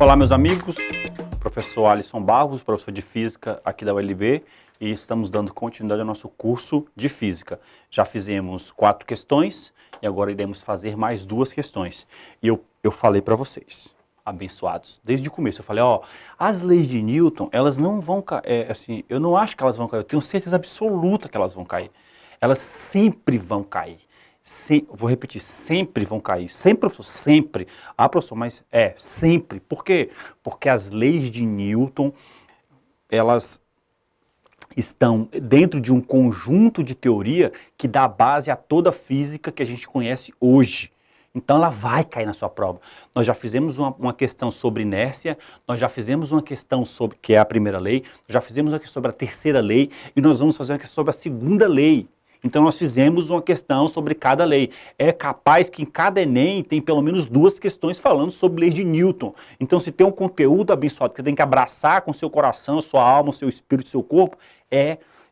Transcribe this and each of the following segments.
Olá, meus amigos, professor Alisson Barros, professor de Física aqui da ULB, e estamos dando continuidade ao nosso curso de Física. Já fizemos 4 questões e agora iremos fazer mais 2 questões. E eu falei para vocês, abençoados, desde o começo, eu falei, as leis de Newton, elas não vão cair, assim, eu não acho que elas vão cair, eu tenho certeza absoluta que elas vão cair. Elas sempre vão cair. Vou repetir, sempre vão cair. Sempre, professor, sempre. Ah, professor, mas sempre. Por quê? Porque as leis de Newton, elas estão dentro de um conjunto de teoria que dá base a toda a física que a gente conhece hoje. Então ela vai cair na sua prova. Nós já fizemos uma questão sobre inércia, nós já fizemos uma questão sobre, que é a primeira lei, nós já fizemos uma questão sobre a terceira lei, e nós vamos fazer uma questão sobre a segunda lei. Então nós fizemos uma questão sobre cada lei. É capaz que em cada Enem tem pelo menos 2 questões falando sobre leis de Newton. Então se tem um conteúdo abençoado que você tem que abraçar com seu coração, sua alma, seu espírito, seu corpo,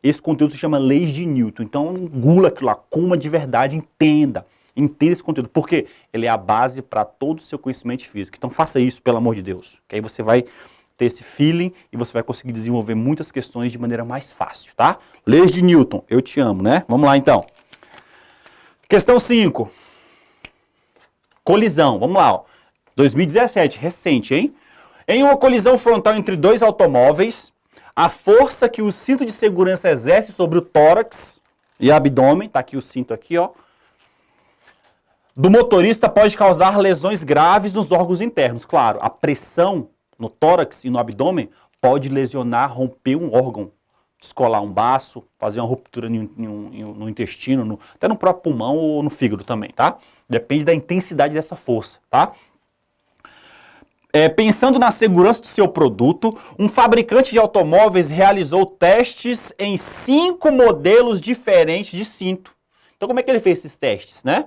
esse conteúdo se chama leis de Newton. Então engula aquilo lá, coma de verdade, entenda. Entenda esse conteúdo, porque ele é a base para todo o seu conhecimento físico. Então faça isso, pelo amor de Deus, que aí você vai ter esse feeling e você vai conseguir desenvolver muitas questões de maneira mais fácil, tá? Leis de Newton, eu te amo, né? Vamos lá, então. Questão 5. Colisão, vamos lá, 2017, recente, hein? Em uma colisão frontal entre 2 automóveis, a força que o cinto de segurança exerce sobre o tórax e abdômen, tá aqui o cinto aqui, do motorista pode causar lesões graves nos órgãos internos. Claro, a pressão no tórax e no abdômen pode lesionar, romper um órgão, descolar um baço, fazer uma ruptura no intestino, até no próprio pulmão ou no fígado também, tá? Depende da intensidade dessa força, tá? Pensando na segurança do seu produto, um fabricante de automóveis realizou testes em 5 modelos diferentes de cinto. Então como é que ele fez esses testes, né?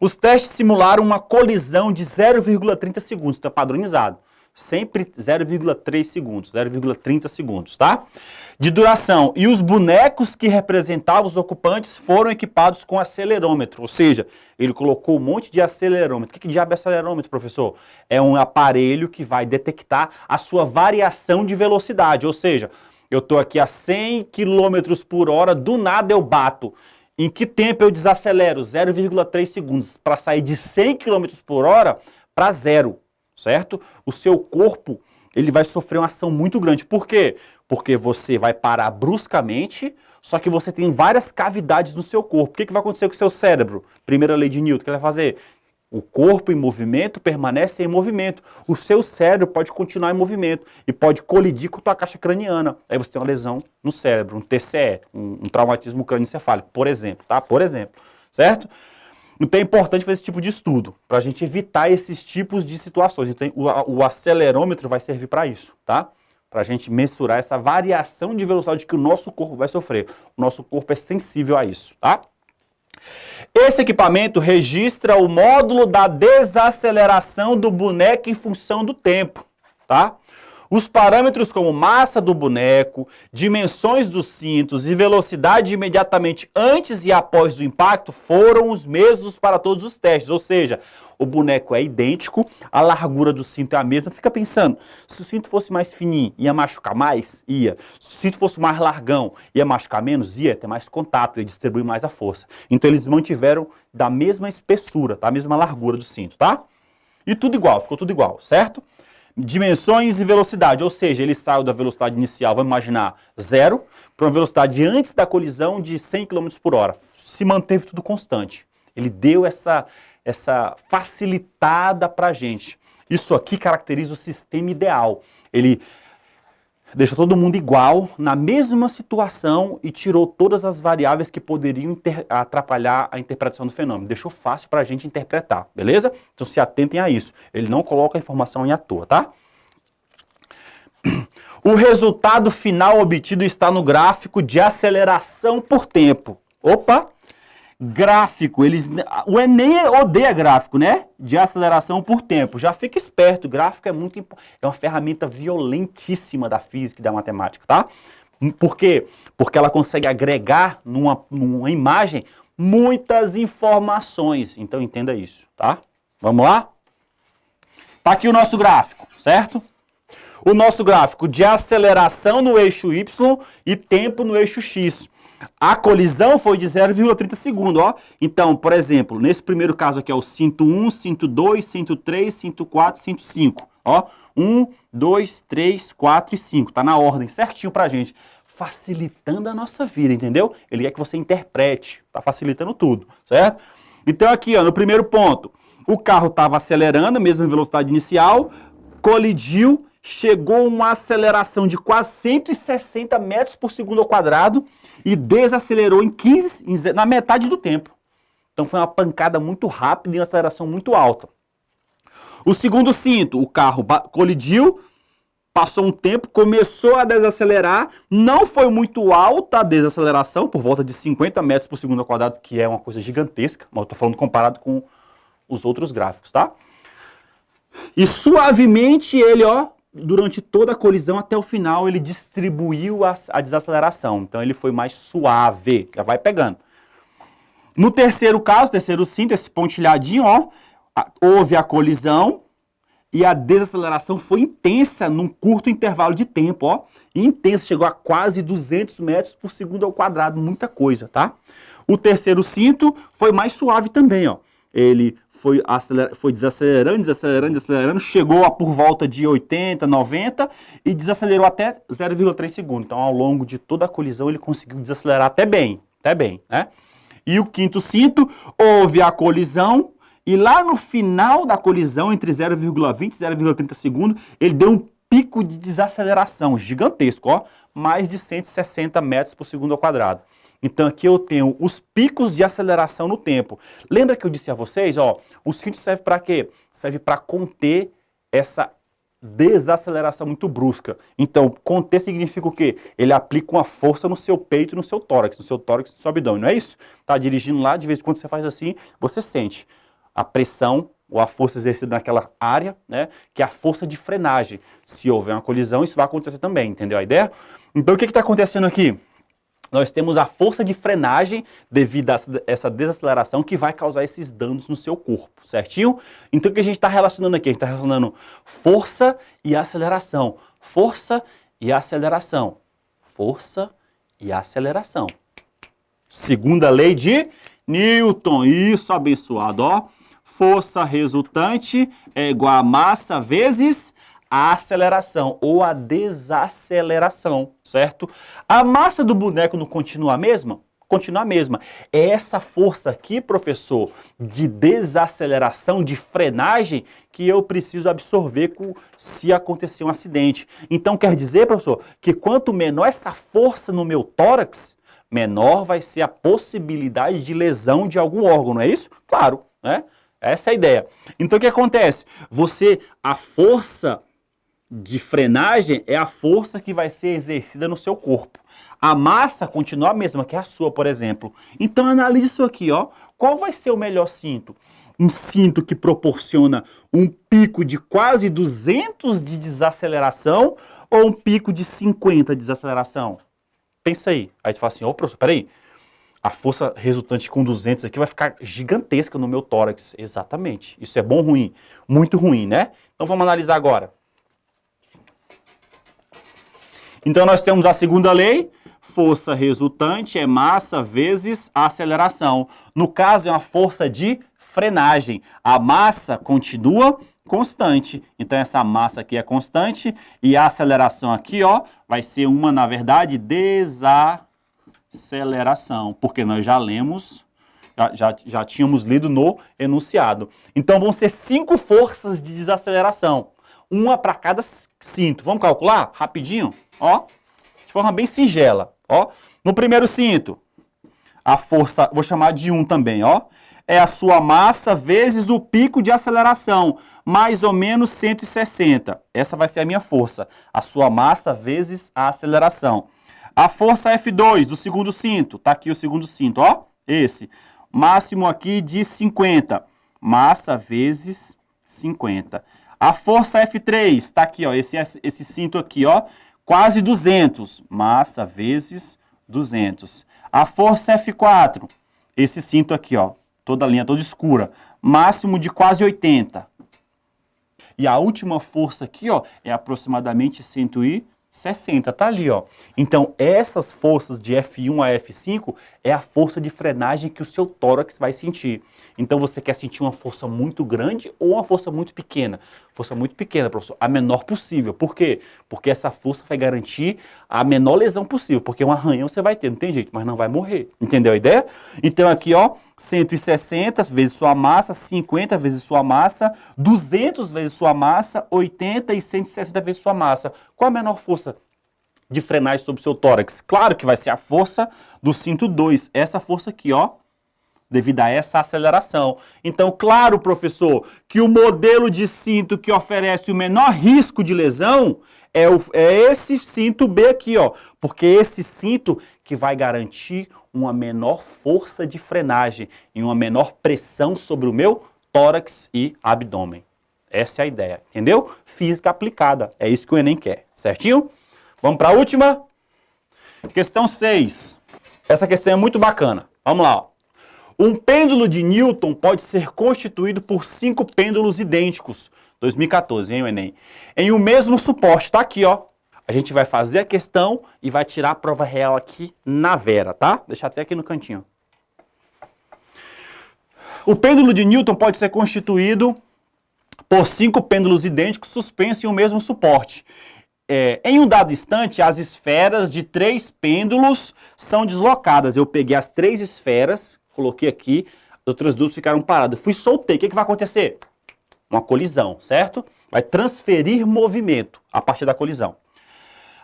Os testes simularam uma colisão de 0,30 segundos, então é padronizado. Sempre 0,3 segundos, 0,30 segundos, tá? De duração. E os bonecos que representavam os ocupantes foram equipados com acelerômetro. Ou seja, ele colocou um monte de acelerômetro. O que diabo é acelerômetro, professor? É um aparelho que vai detectar a sua variação de velocidade. Ou seja, eu estou aqui a 100 km por hora, do nada eu bato. Em que tempo eu desacelero? 0,3 segundos. Para sair de 100 km por hora para 0. Certo? O seu corpo, ele vai sofrer uma ação muito grande. Por quê? Porque você vai parar bruscamente, só que você tem várias cavidades no seu corpo. O que vai acontecer com o seu cérebro? Primeira lei de Newton, o que ele vai fazer? O corpo em movimento permanece em movimento. O seu cérebro pode continuar em movimento e pode colidir com a tua caixa craniana. Aí você tem uma lesão no cérebro, um TCE, um traumatismo crânioencefálico, por exemplo, tá? Por exemplo, certo? Então é importante fazer esse tipo de estudo, para a gente evitar esses tipos de situações. Então o acelerômetro vai servir para isso, tá? Para a gente mensurar essa variação de velocidade que o nosso corpo vai sofrer. O nosso corpo é sensível a isso, tá? Esse equipamento registra o módulo da desaceleração do boneco em função do tempo, tá? Os parâmetros como massa do boneco, dimensões dos cintos e velocidade imediatamente antes e após o impacto foram os mesmos para todos os testes. Ou seja, o boneco é idêntico, a largura do cinto é a mesma. Fica pensando, se o cinto fosse mais fininho, ia machucar mais? Ia. Se o cinto fosse mais largão, ia machucar menos? Ia ter mais contato, ia distribuir mais a força. Então eles mantiveram da mesma espessura, da mesma largura do cinto, tá? E tudo igual, ficou tudo igual, certo? Dimensões e velocidade, ou seja, ele saiu da velocidade inicial, vamos imaginar, 0, para uma velocidade antes da colisão de 100 km por hora. Se manteve tudo constante. Ele deu essa facilitada para a gente. Isso aqui caracteriza o sistema ideal. Ele deixou todo mundo igual, na mesma situação e tirou todas as variáveis que poderiam atrapalhar a interpretação do fenômeno. Deixou fácil para a gente interpretar, beleza? Então se atentem a isso. Ele não coloca a informação à toa, tá? O resultado final obtido está no gráfico de aceleração por tempo. Opa! Gráfico, o Enem odeia gráfico, né? De aceleração por tempo. Já fica esperto, gráfico é uma ferramenta violentíssima da física e da matemática, tá? Por quê? Porque ela consegue agregar numa imagem muitas informações. Então entenda isso, tá? Vamos lá? Tá aqui o nosso gráfico, certo? O nosso gráfico de aceleração no eixo Y e tempo no eixo X. A colisão foi de 0,30 segundos, ó. Então, por exemplo, nesse primeiro caso aqui é o cinto 1, cinto 2, cinto 3, cinto 4, cinto 5. Ó, 1, 2, 3, 4 e 5. Tá na ordem certinho pra gente. Facilitando a nossa vida, entendeu? Ele quer que você interprete. Tá facilitando tudo, certo? Então aqui, ó, no primeiro ponto, o carro estava acelerando, mesma velocidade inicial, colidiu, chegou a uma aceleração de quase 160 metros por segundo ao quadrado e desacelerou na metade do tempo. Então foi uma pancada muito rápida e uma aceleração muito alta. O segundo cinto, o carro colidiu, passou um tempo, começou a desacelerar, não foi muito alta a desaceleração, por volta de 50 metros por segundo ao quadrado, que é uma coisa gigantesca, mas eu estou falando comparado com os outros gráficos, tá? E suavemente ele, ó, durante toda a colisão até o final, ele distribuiu a desaceleração. Então ele foi mais suave, já vai pegando. No terceiro caso, terceiro cinto, esse pontilhadinho, ó, houve a colisão e a desaceleração foi intensa num curto intervalo de tempo, ó. Intensa, chegou a quase 200 metros por segundo ao quadrado, muita coisa, tá? O terceiro cinto foi mais suave também, ó. Ele foi desacelerando, chegou a por volta de 80, 90 e desacelerou até 0,3 segundos. Então, ao longo de toda a colisão, ele conseguiu desacelerar até bem, né? E o quinto cinto, houve a colisão e lá no final da colisão, entre 0,20 e 0,30 segundos, ele deu um pico de desaceleração gigantesco, ó, mais de 160 metros por segundo ao quadrado. Então aqui eu tenho os picos de aceleração no tempo. Lembra que eu disse a vocês, ó, o cinto serve para quê? Serve para conter essa desaceleração muito brusca. Então, conter significa o quê? Ele aplica uma força no seu peito e no seu tórax, e no seu abdômen, não é isso? Tá dirigindo lá, de vez em quando você faz assim, você sente a pressão ou a força exercida naquela área, né, que é a força de frenagem. Se houver uma colisão, isso vai acontecer também, entendeu a ideia? Então, o que está acontecendo aqui? Nós temos a força de frenagem devido a essa desaceleração que vai causar esses danos no seu corpo, certinho? Então o que a gente está relacionando aqui? A gente está relacionando força e aceleração. Força e aceleração. Força e aceleração. Segunda lei de Newton. Isso, abençoado, ó. Força resultante é igual a massa vezes a aceleração ou a desaceleração, certo? A massa do boneco não continua a mesma? Continua a mesma. É essa força aqui, professor, de desaceleração, de frenagem, que eu preciso absorver se acontecer um acidente. Então quer dizer, professor, que quanto menor essa força no meu tórax, menor vai ser a possibilidade de lesão de algum órgão, não é isso? Claro, né? Essa é a ideia. Então o que acontece? A força de frenagem é a força que vai ser exercida no seu corpo. A massa continua a mesma, que é a sua, por exemplo. Então analise isso aqui, ó. Qual vai ser o melhor cinto? Um cinto que proporciona um pico de quase 200 de desaceleração ou um pico de 50 de desaceleração? Pensa aí. Aí tu fala assim, ô professor, peraí. A força resultante com 200 aqui vai ficar gigantesca no meu tórax. Exatamente. Isso é bom ou ruim? Muito ruim, né? Então vamos analisar agora. Então nós temos a segunda lei, força resultante é massa vezes a aceleração. No caso é uma força de frenagem. A massa continua constante. Então essa massa aqui é constante e a aceleração aqui, ó, vai ser uma, na verdade, desaceleração, porque nós já lemos, já tínhamos lido no enunciado. Então vão ser 5 forças de desaceleração. Uma para cada cinto. Vamos calcular rapidinho? Ó, de forma bem singela. Ó, no primeiro cinto, a força, vou chamar de 1 também, ó, é a sua massa vezes o pico de aceleração, mais ou menos 160. Essa vai ser a minha força. A sua massa vezes a aceleração. A força F2 do segundo cinto, tá aqui o segundo cinto, ó, esse. Máximo aqui de 50. Massa vezes 50. A força F3, está aqui, ó, esse cinto aqui, ó, quase 200, massa vezes 200. A força F4, esse cinto aqui, ó, toda a linha toda escura, máximo de quase 80. E a última força aqui, ó, é aproximadamente 160, tá ali, ó. Então, essas forças de F1 a F5 é a força de frenagem que o seu tórax vai sentir. Então, você quer sentir uma força muito grande ou uma força muito pequena? Força muito pequena, professor, a menor possível. Por quê? Porque essa força vai garantir a menor lesão possível, porque um arranhão você vai ter, não tem jeito, mas não vai morrer. Entendeu a ideia? Então, aqui, ó, 160 vezes sua massa, 50 vezes sua massa, 200 vezes sua massa, 80 e 160 vezes sua massa. Qual a menor força de frenagem sobre o seu tórax? Claro que vai ser a força do cinto 2, essa força aqui, ó, devido a essa aceleração. Então, claro, professor, que o modelo de cinto que oferece o menor risco de lesão é esse cinto B aqui, ó, porque esse cinto que vai garantir uma menor força de frenagem e uma menor pressão sobre o meu tórax e abdômen. Essa é a ideia, entendeu? Física aplicada, é isso que o Enem quer, certinho? Vamos para a última? Questão 6. Essa questão é muito bacana. Vamos lá, ó. Um pêndulo de Newton pode ser constituído por 5 pêndulos idênticos. 2014, hein, o Enem? Em um mesmo suporte, tá aqui, ó. A gente vai fazer a questão e vai tirar a prova real aqui na Vera, tá? Deixa até aqui no cantinho. O pêndulo de Newton pode ser constituído por 5 pêndulos idênticos suspensos em um mesmo suporte. Em um dado instante, as esferas de 3 pêndulos são deslocadas. Eu peguei as 3 esferas, coloquei aqui, as outras 2 ficaram paradas. Fui soltei. O que vai acontecer? Uma colisão, certo? Vai transferir movimento a partir da colisão.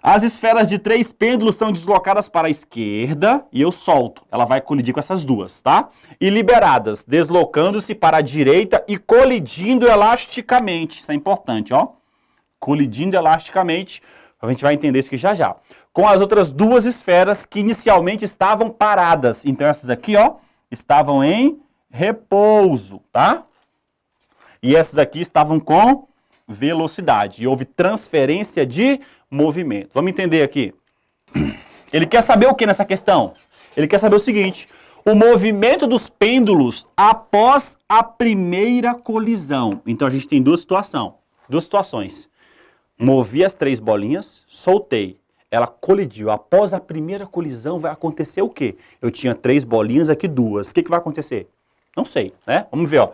As esferas de 3 pêndulos são deslocadas para a esquerda e eu solto. Ela vai colidir com essas 2, tá? E liberadas, deslocando-se para a direita e colidindo elasticamente. Isso é importante, ó. Colidindo elasticamente. A gente vai entender isso aqui já já. Com as outras 2 esferas que inicialmente estavam paradas. Então essas aqui, ó, estavam em repouso, tá? E essas aqui estavam com velocidade. E houve transferência de movimento. Vamos entender aqui. Ele quer saber o que nessa questão? Ele quer saber o seguinte: o movimento dos pêndulos após a primeira colisão. Então a gente tem duas situações. Movi as 3 bolinhas, soltei. Ela colidiu. Após a primeira colisão vai acontecer o quê? Eu tinha 3 bolinhas, aqui 2. O que vai acontecer? Não sei, né? Vamos ver, ó.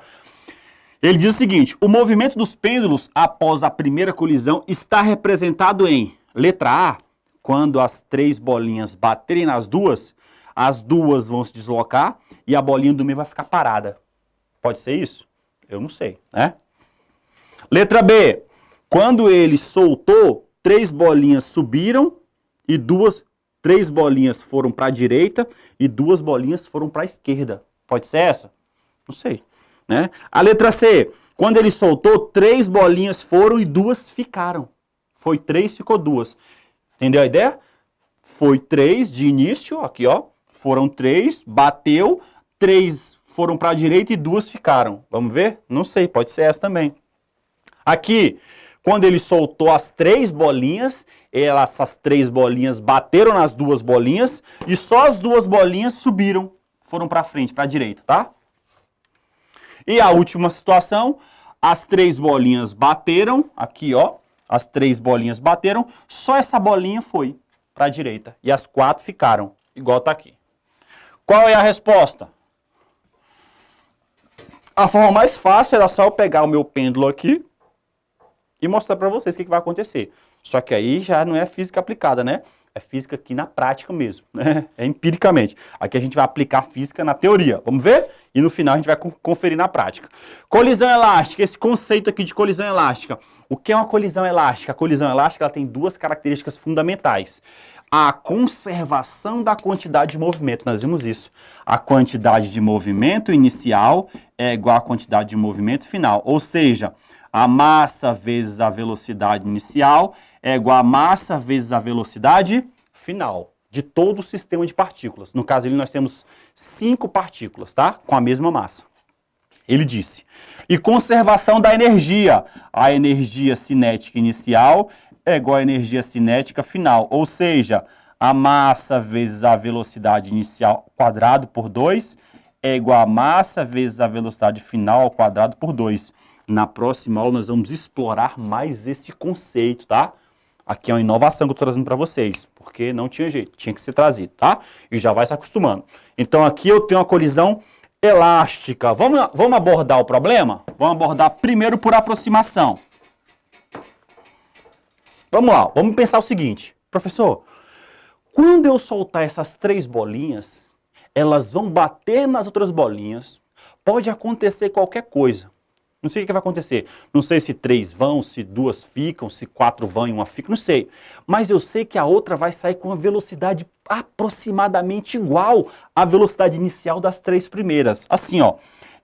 Ele diz o seguinte: o movimento dos pêndulos após a primeira colisão está representado em letra A, quando as 3 bolinhas baterem nas 2, as 2 vão se deslocar e a bolinha do meio vai ficar parada. Pode ser isso? Eu não sei, né? Letra B, quando ele soltou, 3 bolinhas subiram e 3 bolinhas foram para a direita e 2 bolinhas foram para a esquerda. Pode ser essa? Não sei. Né? A letra C, quando ele soltou, 3 bolinhas foram e 2 ficaram. Foi 3, ficou 2. Entendeu a ideia? Foi 3 de início, aqui ó, foram 3, bateu, 3 foram para a direita e 2 ficaram. Vamos ver? Não sei, pode ser essa também. Aqui, quando ele soltou as 3 bolinhas, essas 3 bolinhas bateram nas 2 bolinhas e só as 2 bolinhas subiram, foram para frente, para a direita, tá? E a última situação, as 3 bolinhas bateram, aqui ó, as 3 bolinhas bateram, só essa bolinha foi para a direita e as 4 ficaram, igual tá aqui. Qual é a resposta? A forma mais fácil era só eu pegar o meu pêndulo aqui e mostrar para vocês o que vai acontecer. Só que aí já não é física aplicada, né? É física aqui na prática mesmo, né? É empiricamente. Aqui a gente vai aplicar física na teoria. Vamos ver? E no final a gente vai conferir na prática. Colisão elástica, esse conceito aqui de colisão elástica. O que é uma colisão elástica? A colisão elástica ela tem 2 características fundamentais. A conservação da quantidade de movimento, nós vimos isso. A quantidade de movimento inicial é igual à quantidade de movimento final. Ou seja, a massa vezes a velocidade inicial é igual a massa vezes a velocidade final de todo o sistema de partículas. No caso, nós temos 5 partículas, tá? Com a mesma massa. Ele disse. E conservação da energia. A energia cinética inicial é igual à energia cinética final. Ou seja, a massa vezes a velocidade inicial quadrado por 2 é igual a massa vezes a velocidade final ao quadrado por 2. Na próxima aula nós vamos explorar mais esse conceito, tá? Aqui é uma inovação que eu estou trazendo para vocês, porque não tinha jeito, tinha que ser trazido, tá? E já vai se acostumando. Então aqui eu tenho uma colisão elástica. Vamos abordar o problema? Vamos abordar primeiro por aproximação. Vamos lá, vamos pensar o seguinte. Professor, quando eu soltar essas 3 bolinhas, elas vão bater nas outras bolinhas, pode acontecer qualquer coisa. Não sei o que vai acontecer. Não sei se 3 vão, se 2 ficam, se 4 vão e 1 fica, não sei. Mas eu sei que a outra vai sair com uma velocidade aproximadamente igual à velocidade inicial das 3 primeiras. Assim, ó,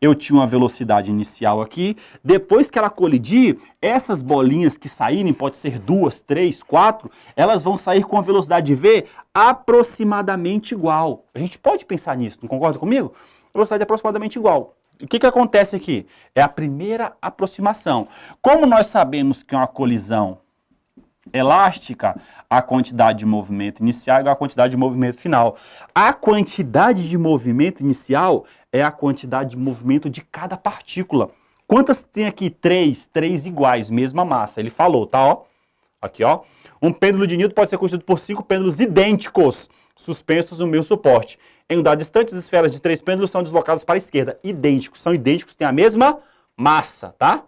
eu tinha uma velocidade inicial aqui, depois que ela colidir, essas bolinhas que saírem, pode ser 2, 3, 4, elas vão sair com a velocidade V aproximadamente igual. A gente pode pensar nisso, não concorda comigo? Velocidade aproximadamente igual. O que acontece aqui? É a primeira aproximação. Como nós sabemos que é uma colisão elástica, a quantidade de movimento inicial é igual à quantidade de movimento final. A quantidade de movimento inicial é a quantidade de movimento de cada partícula. Quantas tem aqui? 3. 3 iguais, mesma massa. Ele falou, tá? Ó. Aqui, ó. Um pêndulo de Newton pode ser constituído por 5 pêndulos idênticos, suspensos no mesmo suporte. Em unidade distante, as esferas de 3 pêndulos são deslocadas para a esquerda. Idênticos, são idênticos, têm a mesma massa, tá?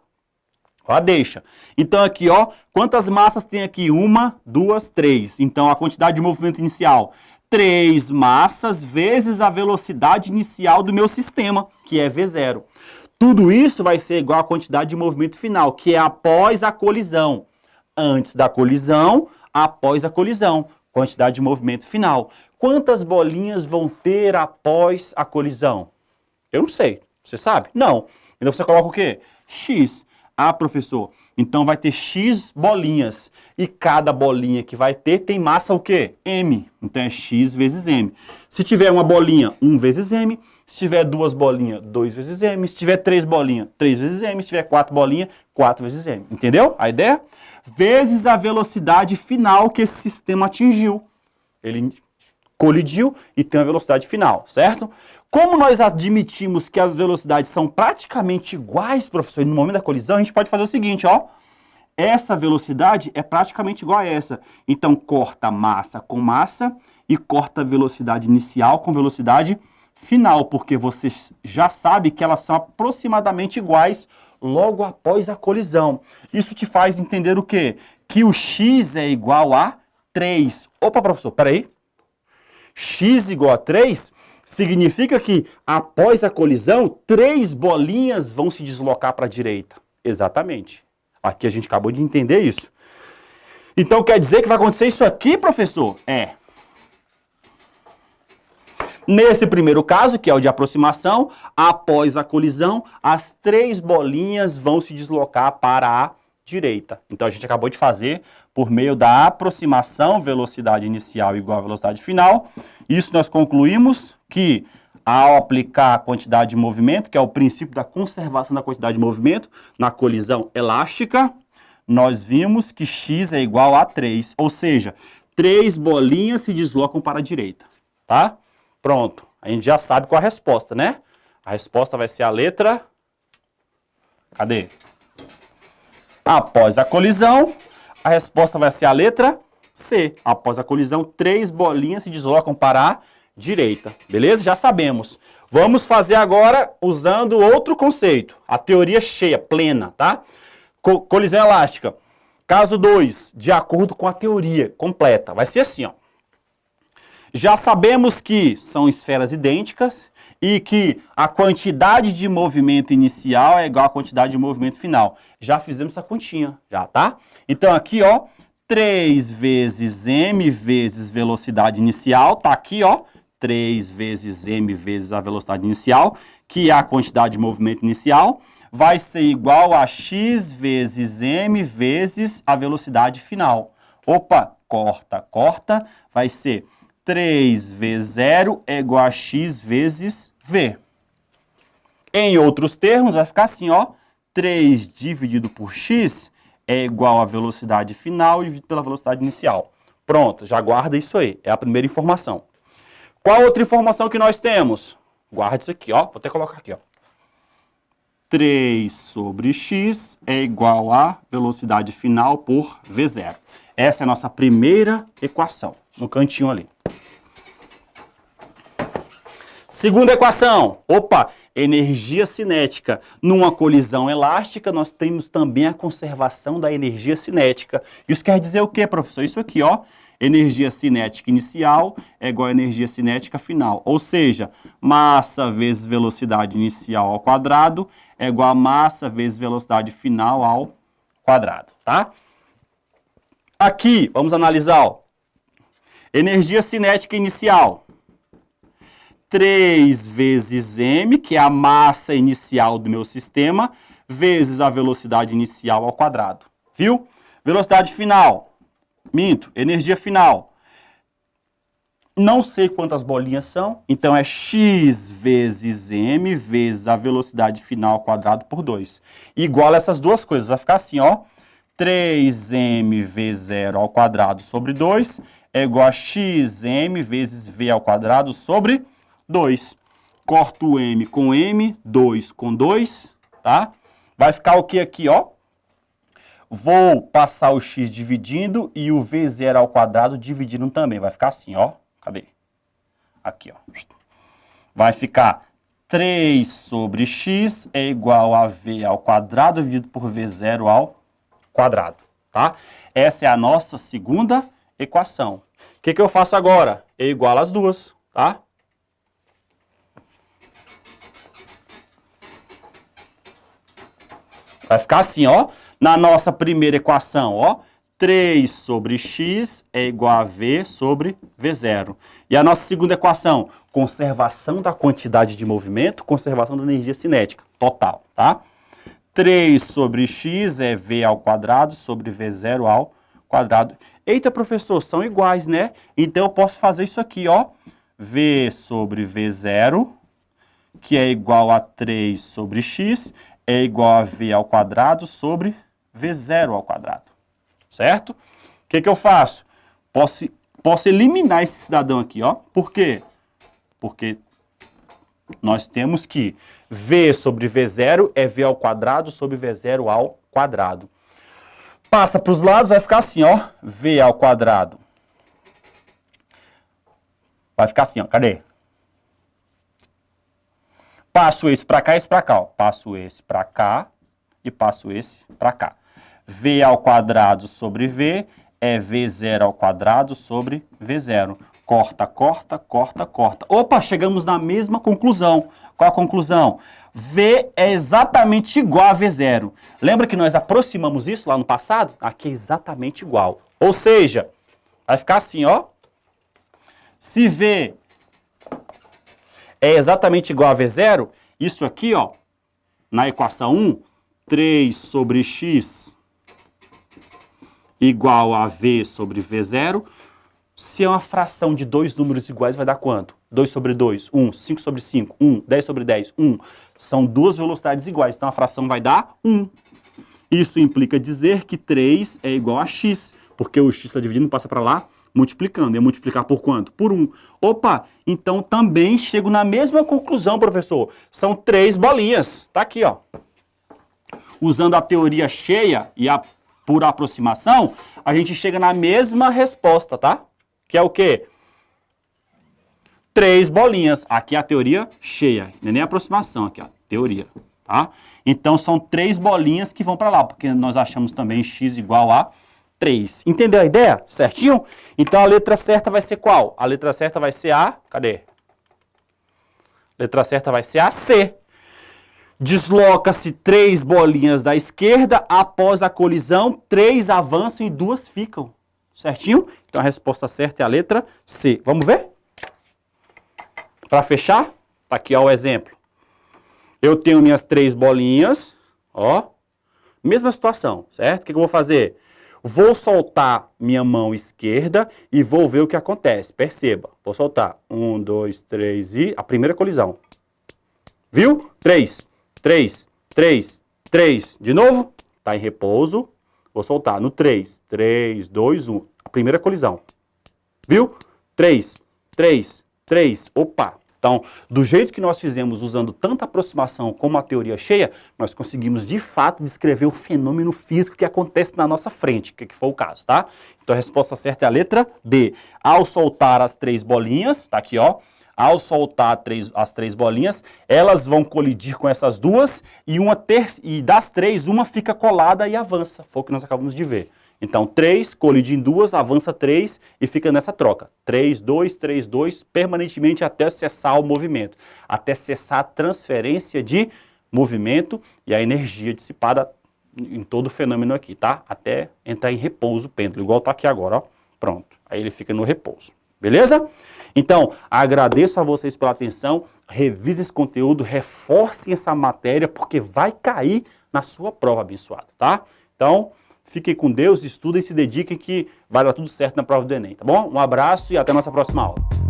Ó, deixa. Então aqui, ó, quantas massas tem aqui? 1, 2, 3. Então a quantidade de movimento inicial, 3 massas vezes a velocidade inicial do meu sistema, que é V0. Tudo isso vai ser igual à quantidade de movimento final, que é após a colisão. Antes da colisão, após a colisão. Quantidade de movimento final. Quantas bolinhas vão ter após a colisão? Eu não sei. Você sabe? Não. Então você coloca o quê? X. Ah, professor, então vai ter X bolinhas. E cada bolinha que vai ter tem massa o quê? M. Então é X vezes M. Se tiver uma bolinha, 1 vezes M. Se tiver 2 bolinhas, 2 vezes M. Se tiver 3 bolinhas, 3 vezes M. Se tiver 4 bolinhas, 4 vezes M. Entendeu a ideia? Vezes a velocidade final que esse sistema atingiu. Ele colidiu e tem a velocidade final, certo? Como nós admitimos que as velocidades são praticamente iguais, professor, e no momento da colisão, a gente pode fazer o seguinte, ó. Essa velocidade é praticamente igual a essa. Então, corta massa com massa e corta a velocidade inicial com velocidade final, porque você já sabe que elas são aproximadamente iguais logo após a colisão. Isso te faz entender o quê? Que o x é igual a 3. Opa, professor, peraí. X igual a 3 significa que após a colisão, 3 bolinhas vão se deslocar para a direita. Exatamente. Aqui a gente acabou de entender isso. Então quer dizer que vai acontecer isso aqui, professor? É. Nesse primeiro caso, que é o de aproximação, após a colisão, as 3 bolinhas vão se deslocar para a direita. Então a gente acabou de fazer por meio da aproximação, velocidade inicial igual a velocidade final. Isso nós concluímos que ao aplicar a quantidade de movimento, que é o princípio da conservação da quantidade de movimento, na colisão elástica, nós vimos que x é igual a 3, ou seja, 3 bolinhas se deslocam para a direita, tá? Pronto, a gente já sabe qual é a resposta, né? A resposta vai ser a letra... Cadê? Após a colisão, a resposta vai ser a letra C. Após a colisão, 3 bolinhas se deslocam para a direita. Beleza? Já sabemos. Vamos fazer agora usando outro conceito. A teoria cheia, plena, tá? Colisão elástica. Caso 2, de acordo com a teoria completa. Vai ser assim, ó. Já sabemos que são esferas idênticas e que a quantidade de movimento inicial é igual à quantidade de movimento final. Já fizemos essa continha, já, tá? Então aqui, ó, 3 vezes m vezes velocidade inicial, tá aqui, ó, 3 vezes m vezes a velocidade inicial, que é a quantidade de movimento inicial, vai ser igual a x vezes m vezes a velocidade final. Opa, corta, corta, vai ser 3 vezes 0 é igual a x vezes v. Em outros termos, vai ficar assim, ó, 3 dividido por x é igual a velocidade final dividido pela velocidade inicial. Pronto, já guarda isso aí, é a primeira informação. Qual outra informação que nós temos? Guarda isso aqui, ó, vou até colocar aqui, ó. 3 sobre x é igual a velocidade final por v0. Essa é a nossa primeira equação, no cantinho ali. Segunda equação, energia cinética. Numa colisão elástica, nós temos também a conservação da energia cinética. Isso quer dizer o quê, professor? Isso aqui, ó, energia cinética inicial é igual a energia cinética final. Ou seja, massa vezes velocidade inicial ao quadrado é igual a massa vezes velocidade final ao quadrado, tá? Aqui, vamos analisar, ó, energia cinética inicial. 3 vezes m, que é a massa inicial do meu sistema, vezes a velocidade inicial ao quadrado. Viu? Velocidade final. Energia final. Não sei quantas bolinhas são, então é x vezes m vezes a velocidade final ao quadrado por 2. Igual a essas duas coisas, vai ficar assim, ó. 3m v0 ao quadrado sobre 2 é igual a xm vezes v ao quadrado sobre 2. Corto o m com m, 2 com 2, tá? Vai ficar o que aqui, ó? Vou passar o x dividindo e o v0 ao quadrado dividindo também. Vai ficar assim, ó. Cadê? Aqui, ó. Vai ficar 3 sobre x é igual a v ao quadrado dividido por v0 ao quadrado, tá? Essa é a nossa segunda equação. O que eu faço agora? É igual às duas, tá? Vai ficar assim, ó. Na nossa primeira equação, ó. 3 sobre x é igual a v sobre v0. E a nossa segunda equação, conservação da quantidade de movimento, conservação da energia cinética, total, tá? 3 sobre x é v ao quadrado sobre v0 ao quadrado. Eita, professor, são iguais, né? Então eu posso fazer isso aqui, ó. v sobre v0, que é igual a 3 sobre x, é igual a v ao quadrado sobre v0 ao quadrado. Certo? O que eu faço? Posso eliminar esse cidadão aqui, ó. Por quê? Porque nós temos que v sobre v0 é v ao quadrado sobre v0 ao quadrado. Passa para os lados, vai ficar assim, ó. v ao quadrado. Vai ficar assim, ó. Cadê? Passo esse para cá e esse para cá, ó. Passo esse para cá e passo esse para cá. v ao quadrado sobre v é v0 ao quadrado sobre v0. Corta, corta, corta, corta. Opa, chegamos na mesma conclusão. Qual a conclusão? V é exatamente igual a V0. Lembra que nós aproximamos isso lá no passado? Aqui é exatamente igual. Ou seja, vai ficar assim, ó. Se V é exatamente igual a V0, isso aqui, ó, na equação 1, 3 sobre x igual a V sobre V0. Se é uma fração de dois números iguais, vai dar quanto? 2 sobre 2, 1. 5 sobre 5, 1. 10 sobre 10, 1. São duas velocidades iguais, então a fração vai dar 1. Isso implica dizer que 3 é igual a x, porque o x está dividindo, passa para lá, multiplicando. E multiplicar por quanto? Por 1. Opa, então também chego na mesma conclusão, professor. São 3 bolinhas. Tá aqui, ó. Usando a teoria cheia e a por aproximação, a gente chega na mesma resposta, tá? Que é o quê? 3 bolinhas. Aqui é a teoria cheia, não é nem a aproximação aqui, ó, teoria, tá? Então são 3 bolinhas que vão para lá, porque nós achamos também x igual a 3. Entendeu a ideia? Certinho? Então a letra certa vai ser qual? A letra certa vai ser a... Cadê? A letra certa vai ser a C. Desloca-se 3 bolinhas da esquerda, após a colisão, 3 avançam e 2 ficam. Certinho? Então a resposta certa é a letra C. Vamos ver? Para fechar, tá aqui ó, o exemplo. Eu tenho minhas 3 bolinhas, ó. Mesma situação, certo? O que eu vou fazer? Vou soltar minha mão esquerda e vou ver o que acontece. Perceba, vou soltar. 1, 2, 3 e... a primeira colisão. Viu? 3. 3, 3, 3. De novo, tá em repouso. Vou soltar no 3. 3, 2, 1. A primeira colisão. Viu? 3, 3, 3. Opa, Então, do jeito que nós fizemos, usando tanta aproximação como a teoria cheia, nós conseguimos, de fato, descrever o fenômeno físico que acontece na nossa frente, que foi o caso, tá? Então, a resposta certa é a letra B. Ao soltar as 3 bolinhas, tá aqui, ó. Ao soltar as 3 bolinhas, elas vão colidir com essas duas e das 3, uma fica colada e avança. Foi o que nós acabamos de ver. Então, 3, colide em 2, avança 3 e fica nessa troca. 3, 2, 3, 2, permanentemente até cessar o movimento. Até cessar a transferência de movimento e a energia dissipada em todo o fenômeno aqui, tá? Até entrar em repouso o pêndulo, igual tá aqui agora, ó. Pronto. Aí ele fica no repouso. Beleza? Então, agradeço a vocês pela atenção. Revisem esse conteúdo, reforcem essa matéria, porque vai cair na sua prova, abençoado, tá? Então, fiquem com Deus, estudem e se dediquem que vai dar tudo certo na prova do Enem, tá bom? Um abraço e até a nossa próxima aula.